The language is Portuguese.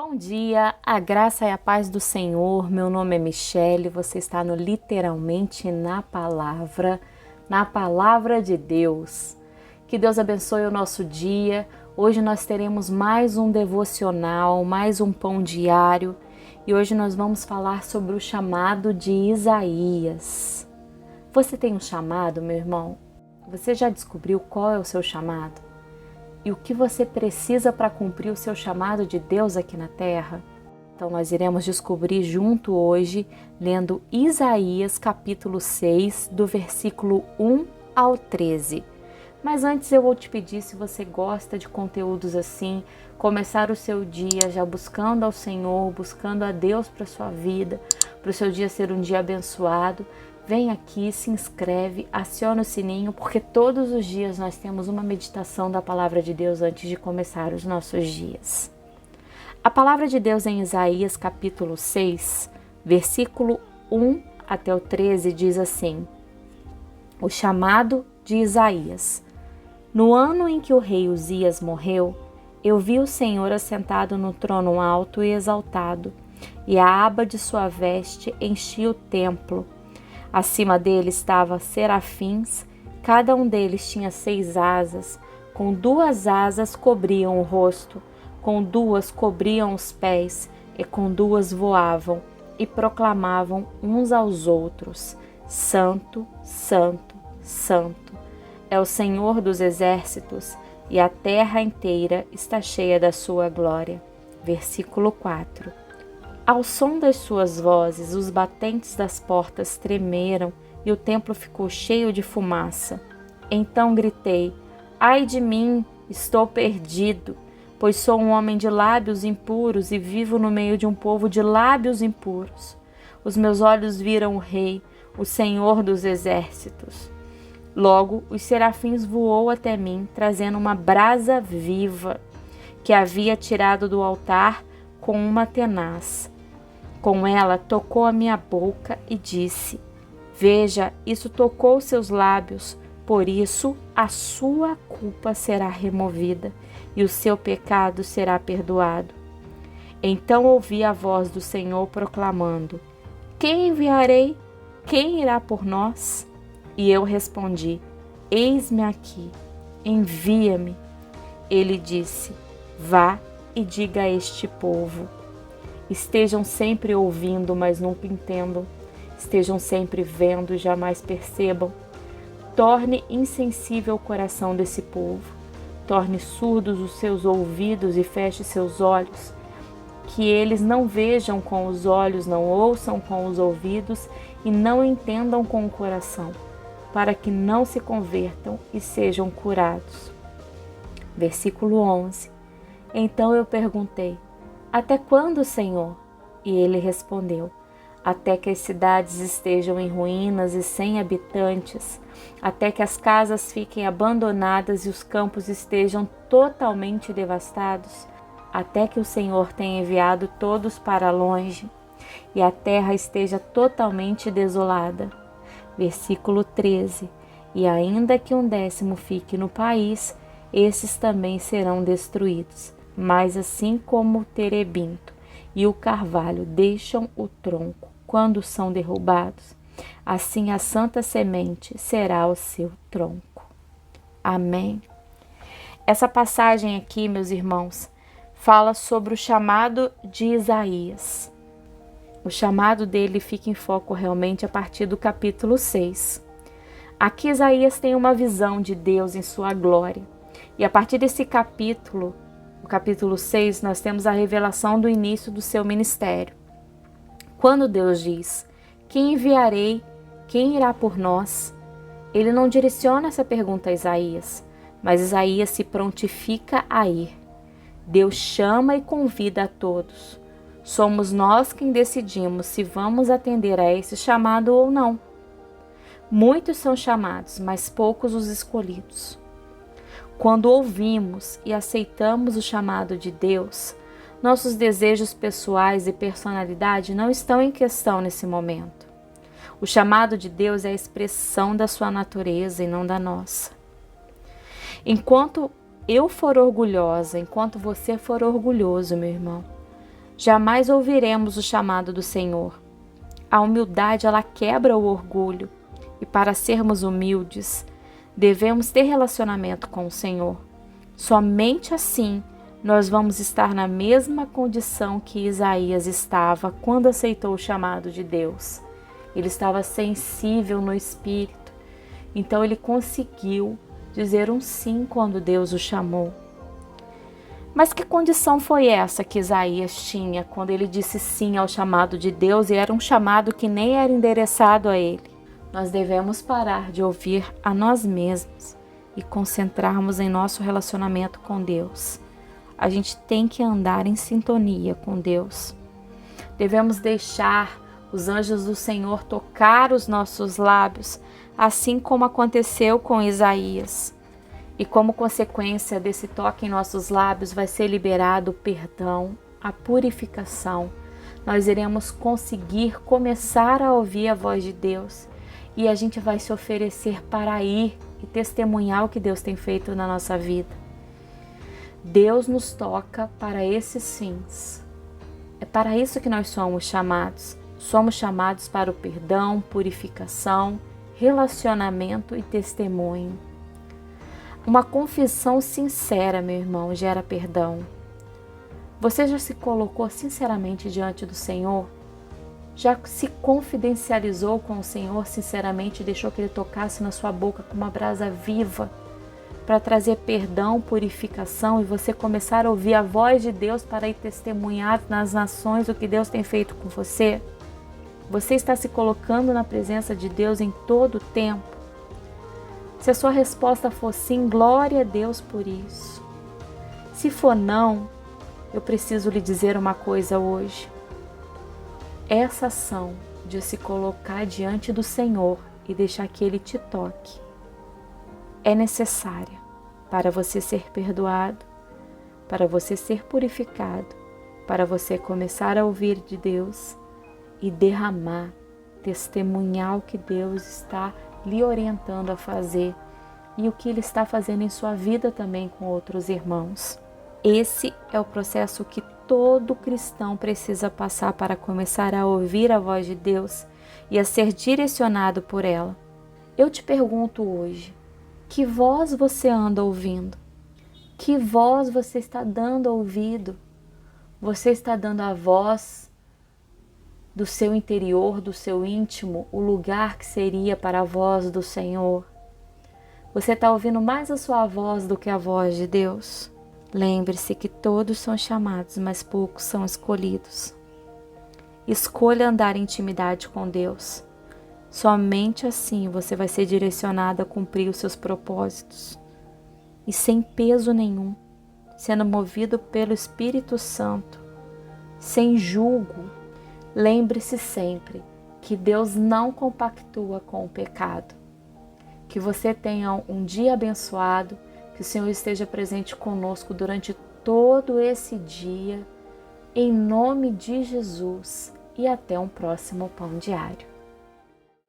Bom dia, a graça e a paz do Senhor. Meu nome é Michele, você está no Literalmente na Palavra de Deus. Que Deus abençoe o nosso dia. Hoje nós teremos mais um devocional, mais um pão diário e hoje nós vamos falar sobre o chamado de Isaías. Você tem um chamado, meu irmão? Você já descobriu qual é o seu chamado? E o que você precisa para cumprir o seu chamado de Deus aqui na Terra? Então nós iremos descobrir junto hoje, lendo Isaías capítulo 6, do versículo 1 ao 13. Mas antes eu vou te pedir, se você gosta de conteúdos assim, começar o seu dia já buscando ao Senhor, buscando a Deus para a sua vida, para o seu dia ser um dia abençoado, vem aqui, se inscreve, aciona o sininho, porque todos os dias nós temos uma meditação da Palavra de Deus antes de começar os nossos dias. A Palavra de Deus em Isaías capítulo 6, versículo 1 até o 13 diz assim: O chamado de Isaías. No ano em que o rei Uzias morreu, eu vi o Senhor assentado no trono alto e exaltado, e a aba de sua veste enchia o templo. Acima dele estavam serafins, cada um deles tinha 6 asas, com 2 asas cobriam o rosto, com 2 cobriam os pés, e com 2 voavam, e proclamavam uns aos outros: Santo, Santo, Santo, é o Senhor dos exércitos, e a terra inteira está cheia da sua glória. Versículo 4. Ao som das suas vozes, os batentes das portas tremeram e o templo ficou cheio de fumaça. Então gritei: Ai de mim, estou perdido, pois sou um homem de lábios impuros e vivo no meio de um povo de lábios impuros. Os meus olhos viram o Rei, o Senhor dos exércitos. Logo, os serafins voou até mim, trazendo uma brasa viva, que havia tirado do altar com uma tenaz. Com ela tocou a minha boca e disse: Veja, isso tocou seus lábios, por isso a sua culpa será removida e o seu pecado será perdoado. Então ouvi a voz do Senhor proclamando: Quem enviarei? Quem irá por nós? E eu respondi: Eis-me aqui, envia-me. Ele disse: Vá e diga a este povo: Estejam sempre ouvindo, mas nunca entendam. Estejam sempre vendo e jamais percebam. Torne insensível o coração desse povo. Torne surdos os seus ouvidos e feche seus olhos. Que eles não vejam com os olhos, não ouçam com os ouvidos e não entendam com o coração, para que não se convertam e sejam curados. Versículo 11. Então eu perguntei: Até quando, Senhor? E ele respondeu: Até que as cidades estejam em ruínas e sem habitantes, até que as casas fiquem abandonadas e os campos estejam totalmente devastados, até que o Senhor tenha enviado todos para longe e a terra esteja totalmente desolada. Versículo 13. E ainda que 1/10 fique no país, esses também serão destruídos. Mas assim como o terebinto e o carvalho deixam o tronco quando são derrubados, assim a santa semente será o seu tronco. Amém. Essa passagem aqui, meus irmãos, fala sobre o chamado de Isaías. O chamado dele fica em foco realmente a partir do capítulo 6. Aqui Isaías tem uma visão de Deus em sua glória. E a partir desse capítulo, no capítulo 6, nós temos a revelação do início do seu ministério. Quando Deus diz: Quem enviarei? Quem irá por nós? Ele não direciona essa pergunta a Isaías, mas Isaías se prontifica a ir. Deus chama e convida a todos. Somos nós quem decidimos se vamos atender a esse chamado ou não. Muitos são chamados, mas poucos os escolhidos. Quando ouvimos e aceitamos o chamado de Deus, nossos desejos pessoais e personalidade não estão em questão nesse momento. O chamado de Deus é a expressão da sua natureza e não da nossa. Enquanto eu for orgulhosa, enquanto você for orgulhoso, meu irmão, jamais ouviremos o chamado do Senhor. A humildade, ela quebra o orgulho, e para sermos humildes, devemos ter relacionamento com o Senhor. Somente assim nós vamos estar na mesma condição que Isaías estava quando aceitou o chamado de Deus. Ele estava sensível no espírito, então ele conseguiu dizer um sim quando Deus o chamou. Mas que condição foi essa que Isaías tinha quando ele disse sim ao chamado de Deus, e era um chamado que nem era endereçado a ele? Nós devemos parar de ouvir a nós mesmos e concentrarmos em nosso relacionamento com Deus. A gente tem que andar em sintonia com Deus. Devemos deixar os anjos do Senhor tocar os nossos lábios, assim como aconteceu com Isaías. E como consequência desse toque em nossos lábios vai ser liberado o perdão, a purificação. Nós iremos conseguir começar a ouvir a voz de Deus e a gente vai se oferecer para ir e testemunhar o que Deus tem feito na nossa vida. Deus nos toca para esses fins. É para isso que nós somos chamados. Somos chamados para o perdão, purificação, relacionamento e testemunho. Uma confissão sincera, meu irmão, gera perdão. Você já se colocou sinceramente diante do Senhor? Já se confidencializou com o Senhor sinceramente e deixou que Ele tocasse na sua boca com uma brasa viva para trazer perdão, purificação e você começar a ouvir a voz de Deus para ir testemunhar nas nações o que Deus tem feito com você? Você está se colocando na presença de Deus em todo o tempo? Se a sua resposta for sim, glória a Deus por isso. Se for não, eu preciso lhe dizer uma coisa hoje. Essa ação de se colocar diante do Senhor e deixar que Ele te toque é necessária para você ser perdoado, para você ser purificado, para você começar a ouvir de Deus e derramar, testemunhar o que Deus está lhe orientando a fazer e o que Ele está fazendo em sua vida também com outros irmãos. Esse é o processo que todo cristão precisa passar para começar a ouvir a voz de Deus e a ser direcionado por ela. Eu te pergunto hoje, que voz você anda ouvindo? Que voz você está dando ouvido? Você está dando a voz do seu interior, do seu íntimo, o lugar que seria para a voz do Senhor? Você está ouvindo mais a sua voz do que a voz de Deus? Lembre-se que todos são chamados, mas poucos são escolhidos. Escolha andar em intimidade com Deus. Somente assim você vai ser direcionado a cumprir os seus propósitos. E sem peso nenhum, sendo movido pelo Espírito Santo, sem julgo. Lembre-se sempre que Deus não compactua com o pecado. Que você tenha um dia abençoado, que o Senhor esteja presente conosco durante todo esse dia, em nome de Jesus, e até um próximo Pão Diário.